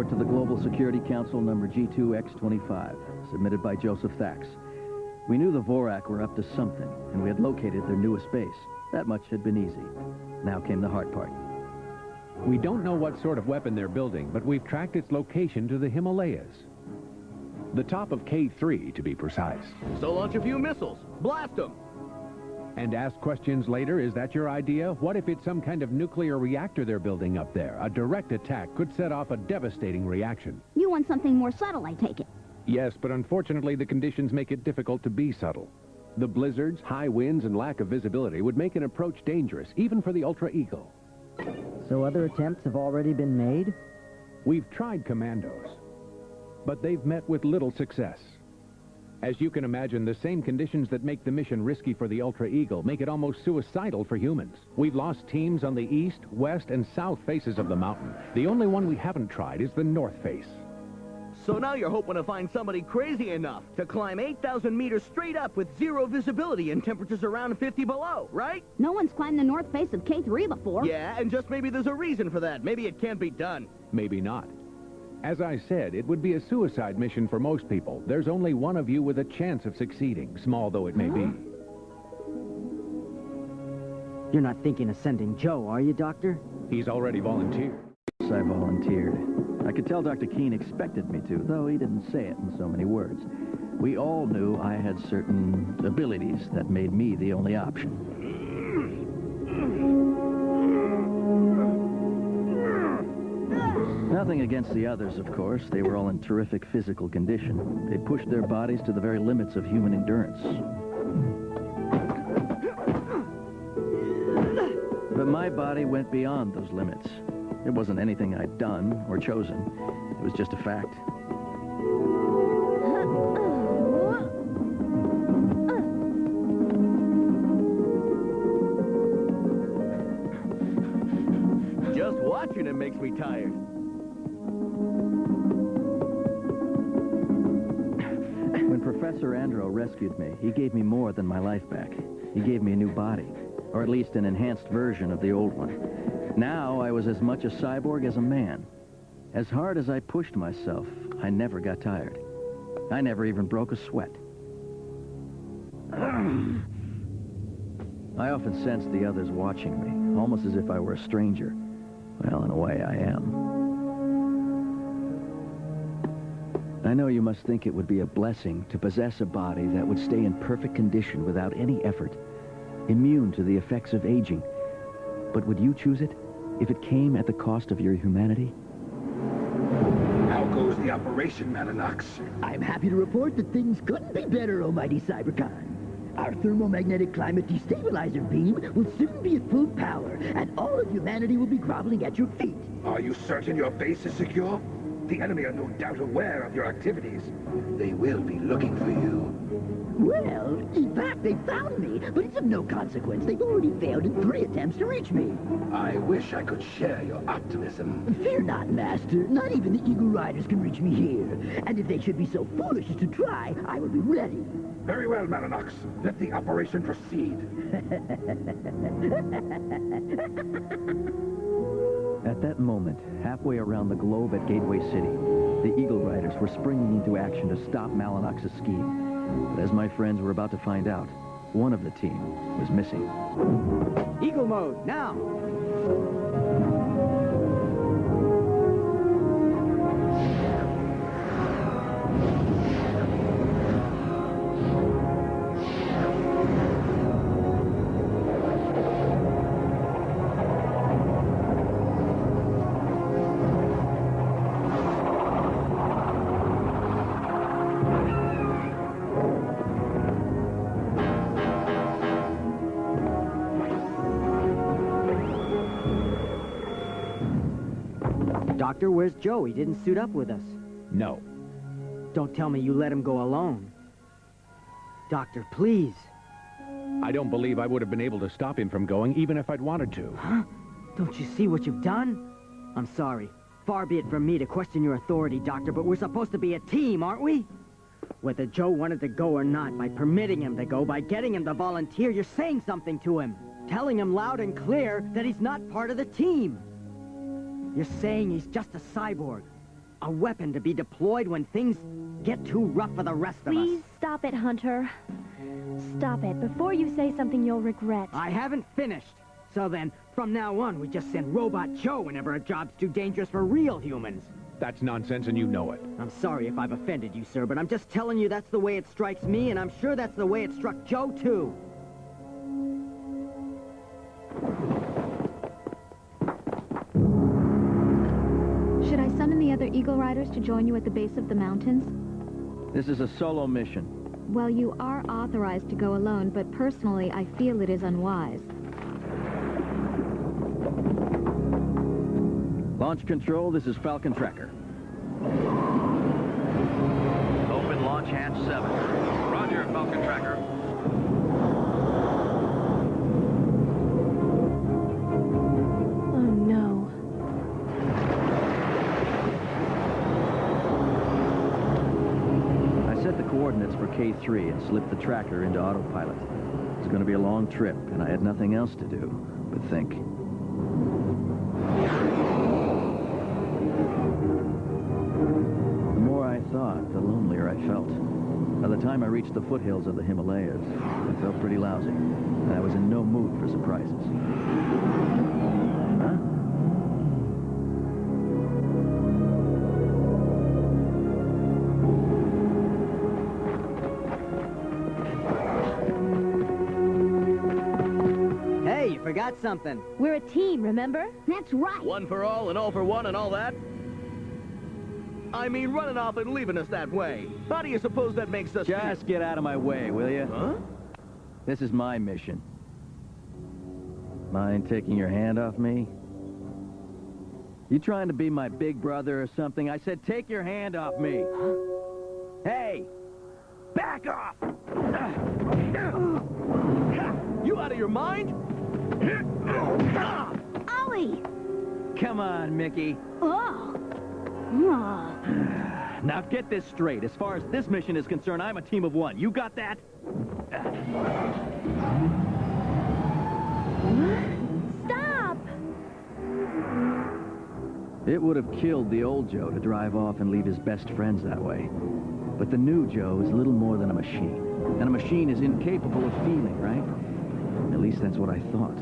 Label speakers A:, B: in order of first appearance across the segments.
A: report to the Global Security Council number G2X25, submitted by Joseph Thax. We knew the Vorak were up to something, and we had located their newest base. That much had been easy. Now came the hard part.
B: We don't know what sort of weapon they're building, but we've tracked its location to the Himalayas. The top of K3, to be precise.
C: So launch a few missiles. Blast them!
B: And ask questions later, is that your idea? What if it's some kind of nuclear reactor they're building up there? A direct attack could set off a devastating reaction.
D: You want something more subtle, I take it.
B: Yes, but unfortunately the conditions make it difficult to be subtle. The blizzards, high winds, and lack of visibility would make an approach dangerous, even for the Ultra Eagle.
E: So other attempts have already been made?
B: We've tried commandos, but they've met with little success. As you can imagine, the same conditions that make the mission risky for the Ultra Eagle make it almost suicidal for humans. We've lost teams on the east, west, and south faces of the mountain. The only one we haven't tried is the north face.
C: So now you're hoping to find somebody crazy enough to climb 8,000 meters straight up with zero visibility and temperatures around 50 below, right?
D: No one's climbed the north face of K3 before.
C: Yeah, and just maybe there's a reason for that. Maybe it can't be done.
B: Maybe not. As I said, it would be a suicide mission for most people. There's only one of you with a chance of succeeding, small though it may be.
E: You're not thinking of sending Joe, are you, Doctor?
B: He's already volunteered.
A: Yes, I volunteered. I could tell Dr. Keene expected me to, though he didn't say it in so many words. We all knew I had certain abilities that made me the only option. Nothing against the others, of course. They were all in terrific physical condition. They pushed their bodies to the very limits of human endurance. But my body went beyond those limits. It wasn't anything I'd done or chosen. It was just a fact.
C: Just watching it makes me tired.
A: When Professor Andro rescued me, he gave me more than my life back. He gave me a new body, or at least an enhanced version of the old one. Now I was as much a cyborg as a man. As hard as I pushed myself, I never got tired. I never even broke a sweat. I often sensed the others watching me, almost as if I were a stranger. Well, in a way, I am. I know you must think it would be a blessing to possess a body that would stay in perfect condition without any effort, immune to the effects of aging. But would you choose it if it came at the cost of your humanity?
F: How goes the operation, Madanox?
G: I'm happy to report that things couldn't be better, almighty Cybercon. Our thermomagnetic climate destabilizer beam will soon be at full power, and all of humanity will be groveling at your feet.
F: Are you certain your base is secure? The enemy are no doubt aware of your activities. They will be looking for you.
G: Well, in fact, they found me, but it's of no consequence. They've already failed in 3 attempts to reach me.
F: I wish I could share your optimism.
G: Fear not, Master. Not even the Eagle Riders can reach me here. And if they should be so foolish as to try, I will be ready.
F: Very well, Madanox. Let the operation proceed.
A: At that moment, halfway around the globe at Gateway City, the Eagle Riders were springing into action to stop Malinox's scheme. But as my friends were about to find out, one of the team was missing.
E: Eagle mode, now! Doctor, where's Joe? He didn't suit up with us.
B: No.
E: Don't tell me you let him go alone. Doctor, please.
B: I don't believe I would have been able to stop him from going, even if I'd wanted to.
E: Huh? Don't you see what you've done? I'm sorry. Far be it from me to question your authority, Doctor, but we're supposed to be a team, aren't we? Whether Joe wanted to go or not, by permitting him to go, by getting him to volunteer, you're saying something to him. Telling him loud and clear that he's not part of the team. You're saying he's just a cyborg. A weapon to be deployed when things get too rough for the rest of us.
H: Please stop it, Hunter. Stop it. Before you say something you'll regret.
E: I haven't finished. So then, from now on, we just send Robot Joe whenever a job's too dangerous for real humans.
B: That's nonsense, and you know it.
E: I'm sorry if I've offended you, sir, but I'm just telling you that's the way it strikes me, and I'm sure that's the way it struck Joe, too.
D: Should I summon the other Eagle Riders to join you at the base of the mountains?
A: This is a solo mission.
D: Well, you are authorized to go alone, but personally, I feel it is unwise.
A: Launch control, this is Falcon Tracker. Open launch hatch 7.
I: Roger, Falcon Tracker.
H: Oh, no.
A: I set the coordinates for K3 and slipped the tracker into autopilot. It's going to be a long trip, and I had nothing else to do but think. I thought, the lonelier I felt. By the time I reached the foothills of the Himalayas, I felt pretty lousy, and I was in no mood for surprises. Huh?
E: Hey, you forgot something.
H: We're a team, remember?
D: That's right.
C: One for all and all for one and all that? I mean, running off and leaving us that way. How do you suppose that makes us...
A: Just get out of my way, will you?
C: Huh?
A: This is my mission. Mind taking your hand off me? You trying to be my big brother or something? I said take your hand off me. Hey! Back off!
C: You out of your mind?
D: Ollie!
A: Come on, Mickey.
D: Oh!
A: Now get this straight. As far as this mission is concerned, I'm a team of one. You got that?
H: Stop!
A: It would have killed the old Joe to drive off and leave his best friends that way. But the new Joe is little more than a machine. And a machine is incapable of feeling, right? At least that's what I thought.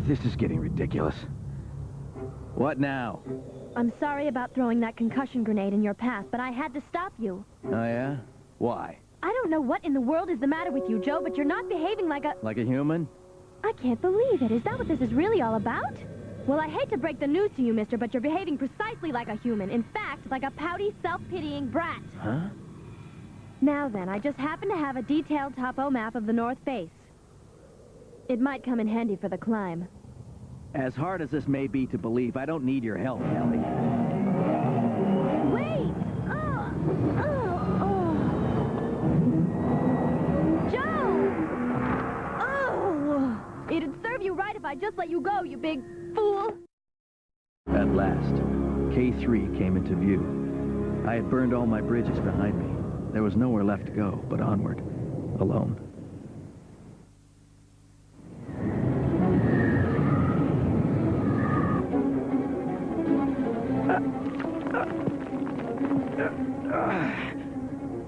A: This is getting ridiculous. What now?
H: I'm sorry about throwing that concussion grenade in your path, but I had to stop you.
A: Oh, yeah? Why?
H: I don't know what in the world is the matter with you, Joe, but you're not behaving like a...
A: Like a human?
H: I can't believe it. Is that what this is really all about? Well, I hate to break the news to you, mister, but you're behaving precisely like a human. In fact, like a pouty, self-pitying brat.
A: Huh?
H: Now then, I just happen to have a detailed topo map of the North Face. It might come in handy for the climb.
A: As hard as this may be to believe, I don't need your help, Kelly.
H: Wait! Joe! Oh! It'd serve you right if I just let you go, you big fool!
A: At last, K3 came into view. I had burned all my bridges behind me. There was nowhere left to go but onward, alone.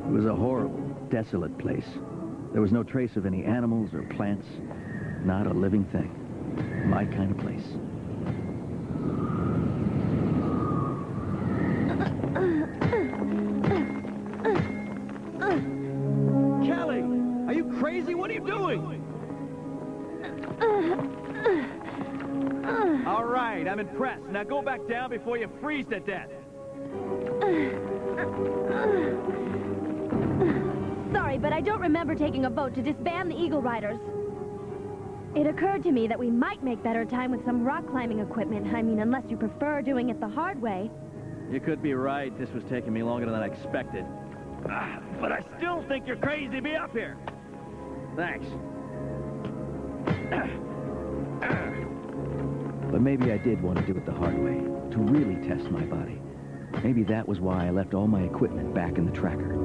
A: It was a horrible, desolate place. There was no trace of any animals or plants. Not a living thing. My kind of place.
C: Kelly! Are you crazy? What are you doing?
A: All right, I'm impressed. Now go back down before you freeze to death.
H: Sorry, but I don't remember taking a vote to disband the Eagle Riders. It occurred to me that we might make better time with some rock climbing equipment. I mean, unless you prefer doing it the hard way.
A: You could be right. This was taking me longer than I expected.
C: But I still think you're crazy to be up here.
A: Thanks. But maybe I did want to do it the hard way, to really test my body. Maybe that was why I left all my equipment back in the tracker.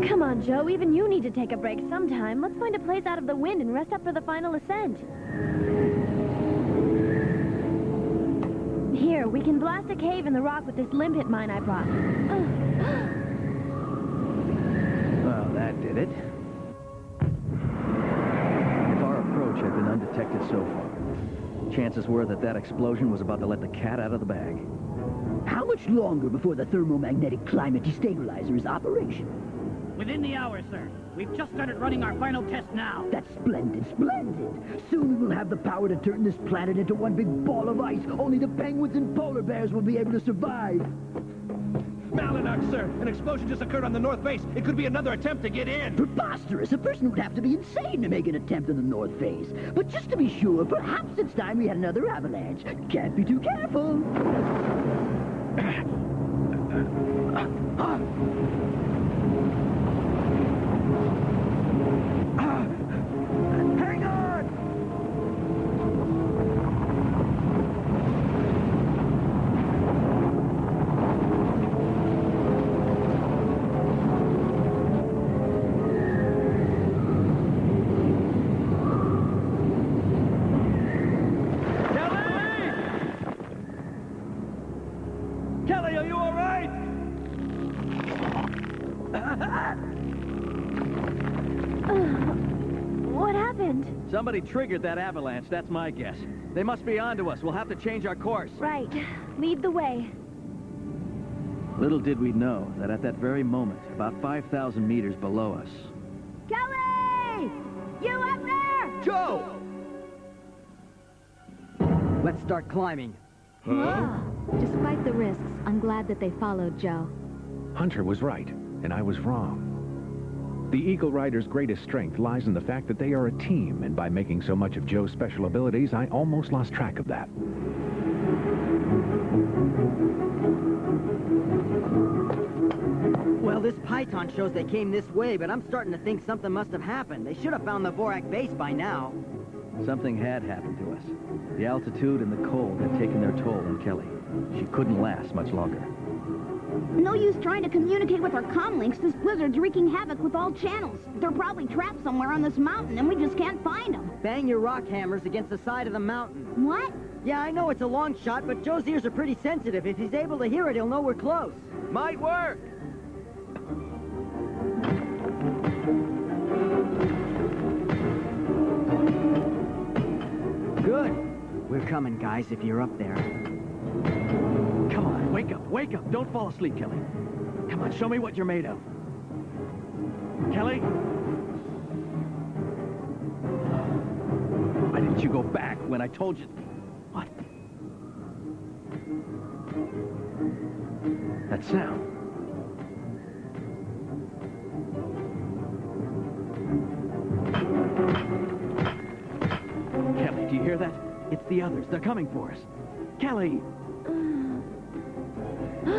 H: Come on, Joe. Even you need to take a break sometime. Let's find a place out of the wind and rest up for the final ascent. Here, we can blast a cave in the rock with this limpet mine I brought.
A: Well, that did it. If our approach had been undetected so far, chances were that that explosion was about to let the cat out of the bag.
G: How much longer before the thermomagnetic climate destabilizer is operational?
J: Within the hour, sir. We've just started running our final test now.
G: That's splendid, splendid. Soon we will have the power to turn this planet into one big ball of ice. Only the penguins and polar bears will be able to survive.
K: Malinox, sir. An explosion just occurred on the north face. It could be another attempt to get in.
G: Preposterous. A person would have to be insane to make an attempt on the north face. But just to be sure, perhaps it's time we had another avalanche. Can't be too careful.
C: Hang on! Kelly, are you all right?
H: What happened?
A: Somebody triggered that avalanche, that's my guess. They must be onto us. We'll have to change our course.
H: Right. Lead the way.
A: Little did we know that at that very moment, about 5,000 meters below us...
H: Kelly! You up there?
C: Joe!
E: Let's start climbing.
D: Despite the risks, I'm glad that they followed Joe.
B: Hunter was right, and I was wrong. The Eagle Rider's greatest strength lies in the fact that they are a team, and by making so much of Joe's special abilities, I almost lost track of that.
E: Well, this Python shows they came this way, but I'm starting to think something must have happened. They should have found the Vorak base by now.
A: Something had happened to us. The altitude and the cold had taken their toll on Kelly. She couldn't last much longer.
L: No use trying to communicate with our comlinks. This blizzard's wreaking havoc with all channels. They're probably trapped somewhere on this mountain, and we just can't find them.
E: Bang your rock hammers against the side of the mountain.
L: What?
E: Yeah, I know it's a long shot, but Joe's ears are pretty sensitive. If he's able to hear it, he'll know we're close.
C: Might work!
E: Good. We're coming, guys, if you're up there.
A: Come on, wake up, wake up. Don't fall asleep, Kelly. Come on, show me what you're made of. Kelly? Why didn't you go back when I told you? What? That sound. Kelly, do you hear that? It's the others. They're coming for us. Kelly!
E: You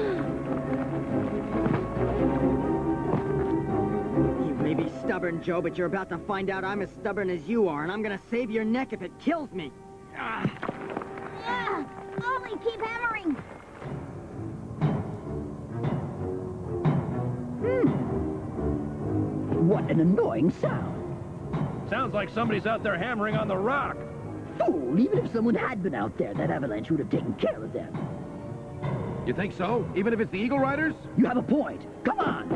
E: may be stubborn, Joe, but you're about to find out I'm as stubborn as you are, and I'm gonna save your neck if it kills me.
L: Yeah, only keep hammering.
G: What an annoying sound.
K: Sounds like somebody's out there hammering on the rock.
G: Fool, even if someone had been out there, that avalanche would have taken care of them.
K: You think so? Even if it's the Eagle Riders?
G: You have a point. Come on!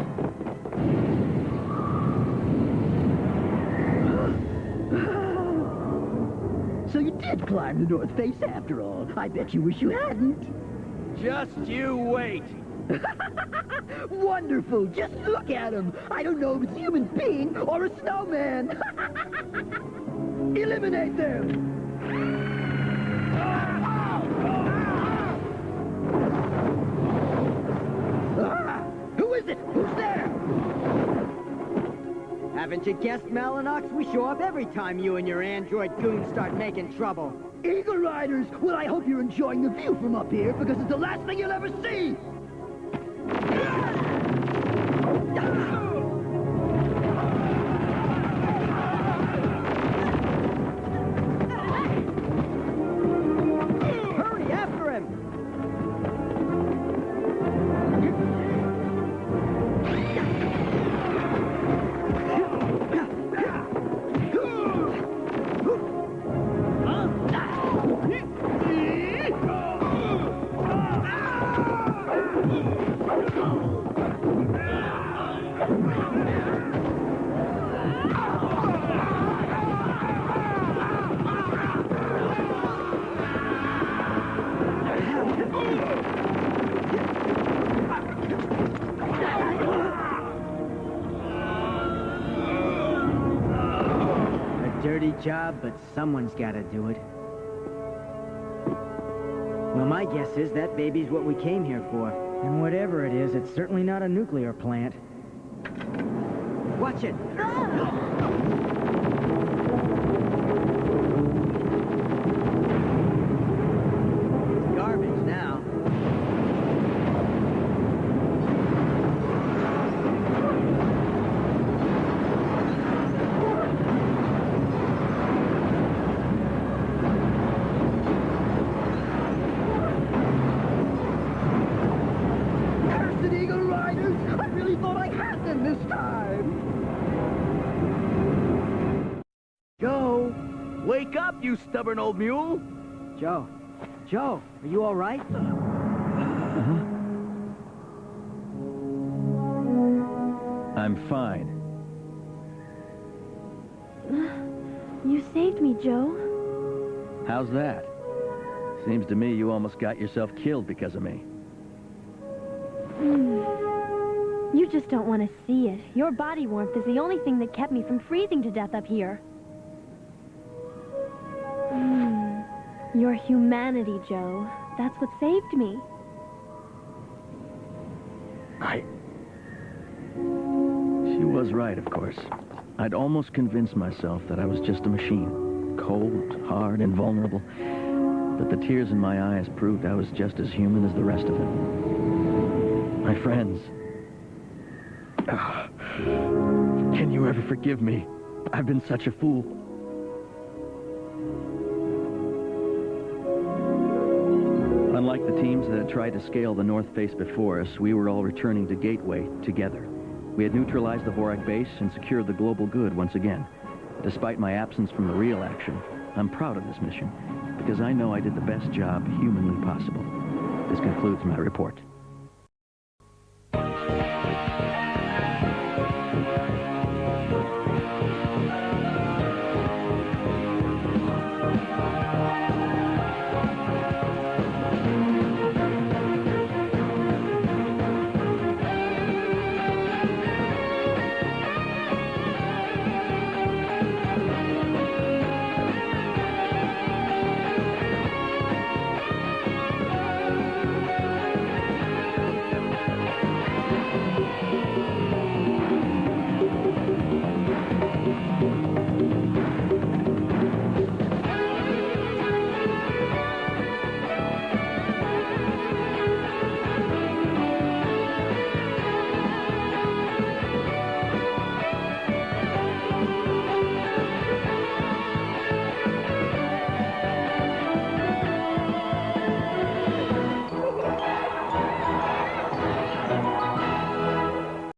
G: So you did climb the North Face after all. I bet you wish you hadn't.
C: Just you wait.
G: Wonderful. Just look at him. I don't know if it's a human being or a snowman. Eliminate them. Who is it? Who's there?
E: Haven't you guessed, Malinox? We show up every time you and your android goons start making trouble.
G: Eagle Riders! Well, I hope you're enjoying the view from up here, because it's the last thing you'll ever see!
E: job, but someone's got to do it. Well, my guess is that baby's what we came here for. And whatever it is, it's certainly not a nuclear plant. Watch it! Garbage now.
G: Cursed Eagle Riders! I really thought I had them this time!
C: Joe, wake up, you stubborn old mule.
E: Joe, are you all right?
A: I'm fine.
H: You saved me, Joe.
A: How's that? Seems to me you almost got yourself killed because of me.
H: You just don't want to see it. Your body warmth is the only thing that kept me from freezing to death up here. Your humanity, Joe. That's what saved me.
A: She was right, of course. I'd almost convinced myself that I was just a machine. Cold, hard, invulnerable. But the tears in my eyes proved I was just as human as the rest of them. My friends. Can you ever forgive me? I've been such a fool. Unlike the teams that had tried to scale the North Face before us, we were all returning to Gateway together. We had neutralized the Vorak base and secured the global good once again. Despite my absence from the real action, I'm proud of this mission, because I know I did the best job humanly possible. This concludes my report.